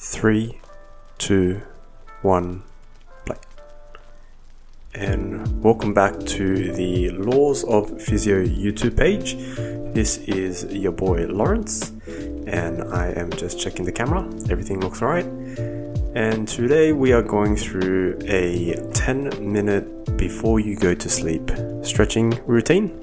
3, 2, 1, play. And welcome back to the Laws of Physio YouTube page. This is your boy Lawrence, and I am just checking the camera. Everything looks alright. And today we are going through a 10-minute before you go to sleep stretching routine.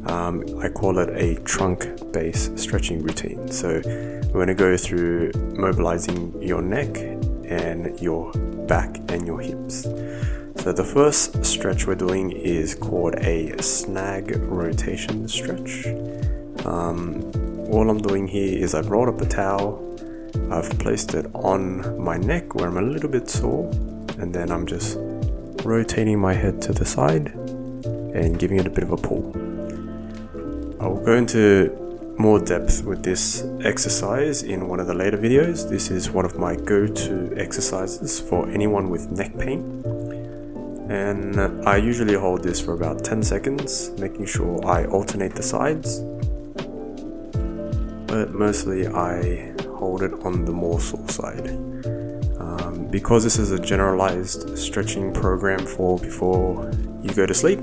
I call it a trunk-based stretching routine. So we're going to go through mobilizing your neck and your back and your hips. So the first stretch we're doing is called a snag rotation stretch. All I'm doing here is I've rolled up a towel, I've placed it on my neck where I'm a little bit sore, and then I'm just rotating my head to the side and giving it a bit of a pull. I'll go into more depth with this exercise in one of the later videos. This is one of my go-to exercises for anyone with neck pain. And I usually hold this for about 10 seconds, making sure I alternate the sides. But mostly I hold it on the more sore side. Because this is a generalized stretching program for before you go to sleep,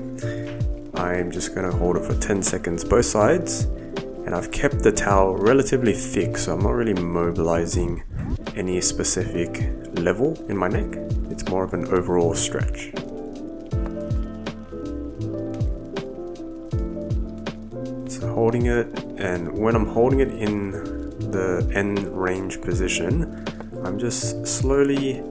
I'm just going to hold it for 10 seconds both sides, and I've kept the towel relatively thick, so I'm not really mobilizing any specific level in my neck. It's more of an overall stretch. So holding it, and when I'm holding it in the end range position, I'm just slowly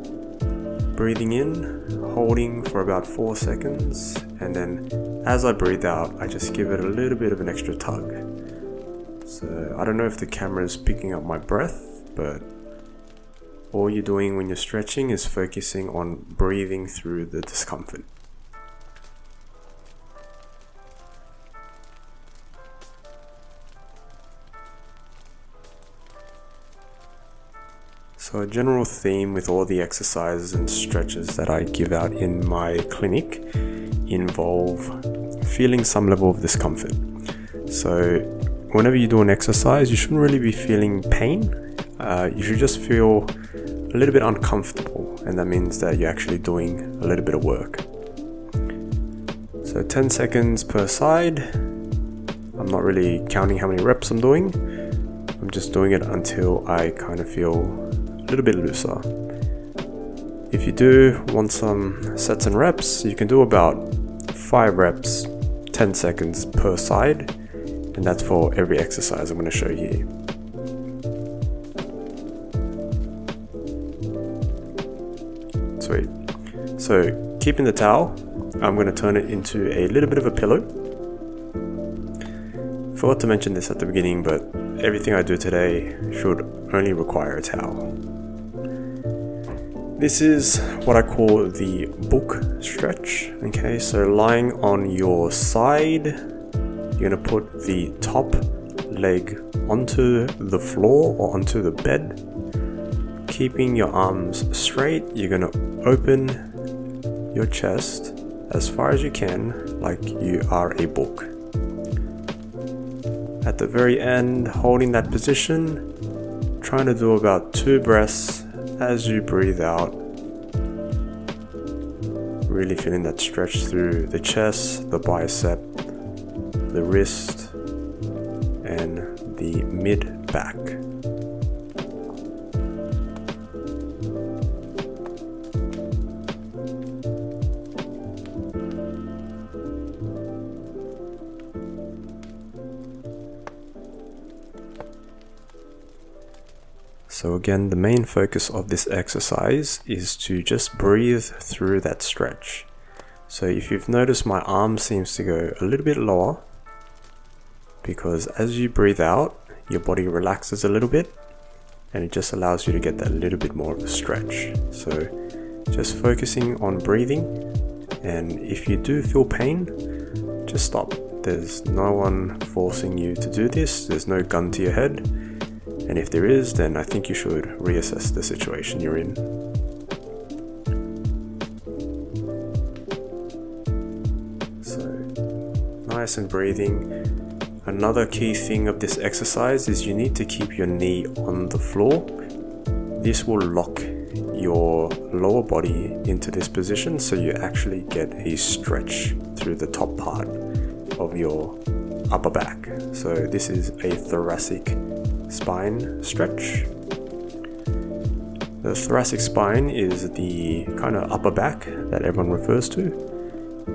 breathing in, holding for about 4 seconds, and then as I breathe out, I just give it a little bit of an extra tug. So I don't know if the camera is picking up my breath, but all you're doing when you're stretching is focusing on breathing through the discomfort. So a general theme with all the exercises and stretches that I give out in my clinic involve feeling some level of discomfort. So whenever you do an exercise, you shouldn't really be feeling pain. You should just feel a little bit uncomfortable, and that means that you're actually doing a little bit of work. So 10 seconds per side. I'm not really counting how many reps I'm doing. I'm just doing it until I kind of feel a little bit looser. If you do want some sets and reps, you can do about 5 reps, 10 seconds per side, and that's for every exercise I'm going to show you here. Sweet. So keeping the towel, I'm going to turn it into a little bit of a pillow. Forgot to mention this at the beginning, but everything I do today should only require a towel. This is what I call the book stretch. Okay, so lying on your side, you're gonna put the top leg onto the floor or onto the bed. Keeping your arms straight, you're gonna open your chest as far as you can, like you are a book. At the very end, holding that position, trying to do about 2 breaths as you breathe out, really feeling that stretch through the chest, the bicep, the wrist, and the mid-back. So again, the main focus of this exercise is to just breathe through that stretch. So if you've noticed, my arm seems to go a little bit lower, because as you breathe out, your body relaxes a little bit, and it just allows you to get that little bit more of a stretch. So just focusing on breathing, and if you do feel pain, just stop. There's no one forcing you to do this, there's no gun to your head. And if there is, then I think you should reassess the situation you're in. So, nice and breathing. Another key thing of this exercise is you need to keep your knee on the floor. this will lock your lower body into this position, so you actually get a stretch through the top part of your upper back. So this is a thoracic spine stretch. The thoracic spine is the kind of upper back that everyone refers to,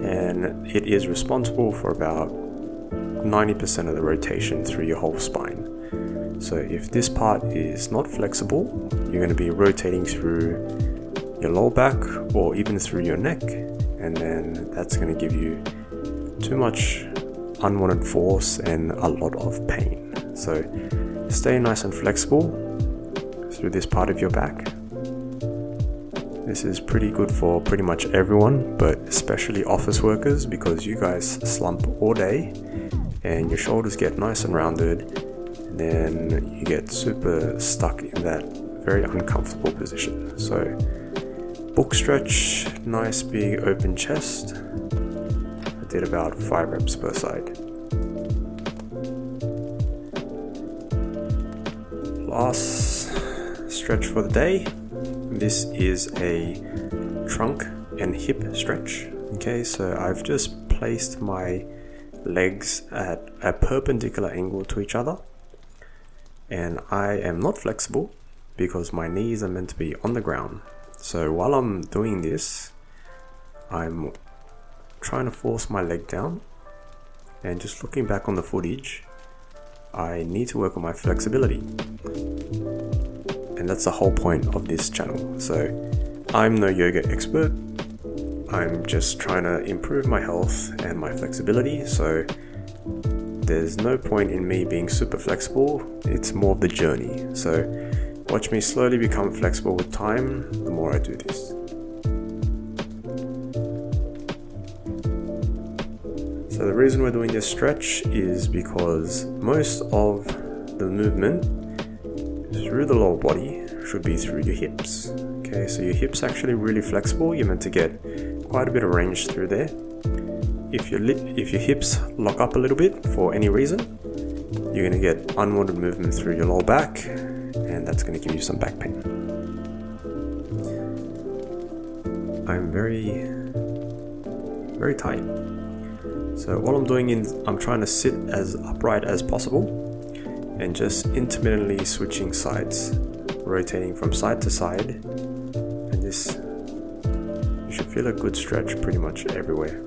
and it is responsible for about 90% of the rotation through your whole spine. So if this part is not flexible, you're going to be rotating through your lower back or even through your neck, and then that's going to give you too much unwanted force and a lot of pain. So stay nice and flexible through this part of your back. This is pretty good for pretty much everyone, but especially office workers, because you guys slump all day and your shoulders get nice and rounded, and then you get super stuck in that very uncomfortable position. So book stretch, nice big open chest. I did about 5 reps per side. Last stretch for the day. This is a trunk and hip stretch. Okay, so I've just placed my legs at a perpendicular angle to each other, and I am not flexible because my knees are meant to be on the ground. So while I'm doing this, I'm trying to force my leg down, and just looking back on the footage, I need to work on my flexibility. And that's the whole point of this channel. So I'm no yoga expert. I'm just trying to improve my health and my flexibility. So there's no point in me being super flexible. It's more of the journey. So watch me slowly become flexible with time the more I do this. So the reason we're doing this stretch is because most of the movement through the lower body should be through your hips. Okay, so your hips actually really flexible. You're meant to get quite a bit of range through there. If your hips lock up a little bit for any reason, you're going to get unwanted movement through your lower back, and that's going to give you some back pain. I'm very tight. So all I'm doing is I'm trying to sit as upright as possible and just intermittently switching sides, rotating from side to side, and this, you should feel a good stretch pretty much everywhere.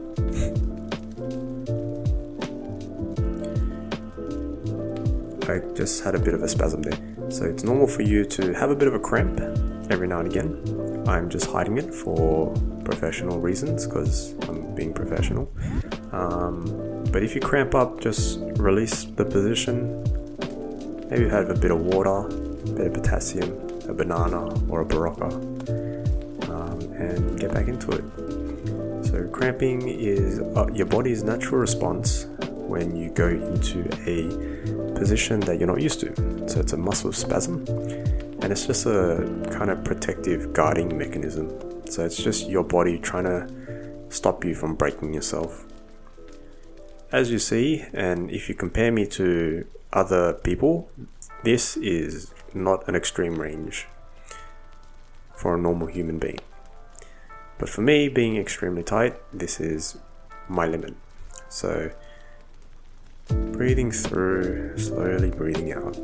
I just had a bit of a spasm there. So it's normal for you to have a bit of a cramp every now and again. I'm just hiding it for professional reasons because I'm being professional. But if you cramp up, just release the position. Maybe have a bit of water, a bit of potassium, a banana or a Barocca, and get back into it. So cramping is your body's natural response when you go into a position that you're not used to. So it's a muscle spasm, and it's just a kind of protective guarding mechanism. So it's just your body trying to stop you from breaking yourself. As you see, and if you compare me to other people, this is not an extreme range for a normal human being. But for me, being extremely tight, this is my limit. So breathing through, slowly breathing out.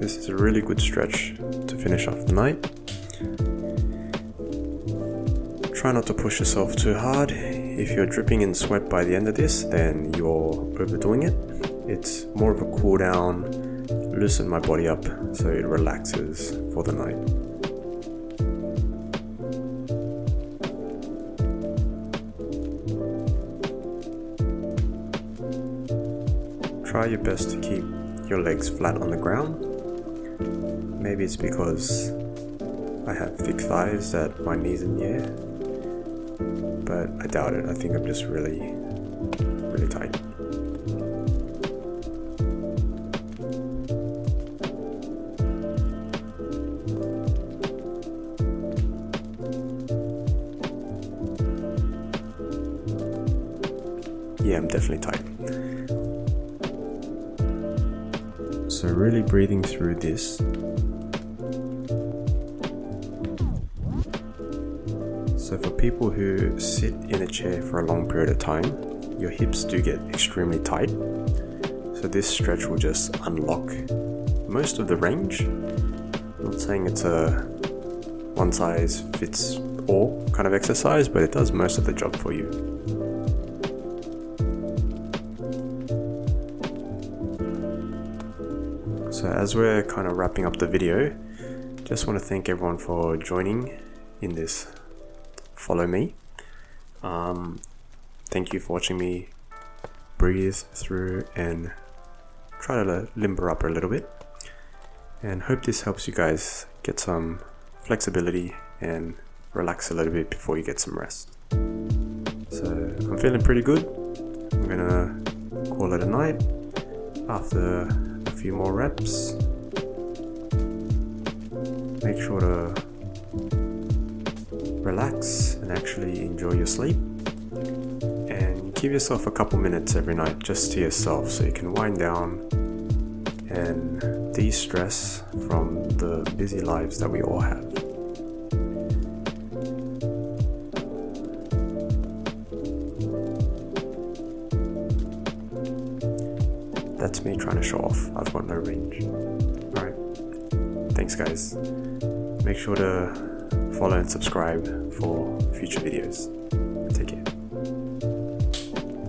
This is a really good stretch to finish off the night. Try not to push yourself too hard. If you're dripping in sweat by the end of this, then you're overdoing it. It's more of a cool down, loosen my body up so it relaxes for the night. Try your best to keep your legs flat on the ground. Maybe it's because I have thick thighs that my knees in the air, but I doubt it. I think I'm just really tight. yeah, I'm definitely tight. So really breathing through this. So for people who sit in a chair for a long period of time, your hips do get extremely tight. So this stretch will just unlock most of the range. I'm not saying it's a one size fits all kind of exercise, but it does most of the job for you. So as we're kind of wrapping up the video, just want to thank everyone for joining in this follow me. Thank you for watching me breathe through and try to limber up a little bit, and hope this helps you guys get some flexibility and relax a little bit before you get some rest. So I'm feeling pretty good. I'm gonna call it a night after a few more reps. Make sure to relax and actually enjoy your sleep, and give yourself a couple minutes every night just to yourself so you can wind down and de-stress from the busy lives that we all have. That's me trying to show off. I've got no range. Alright, thanks guys. Make sure to follow and subscribe for future videos.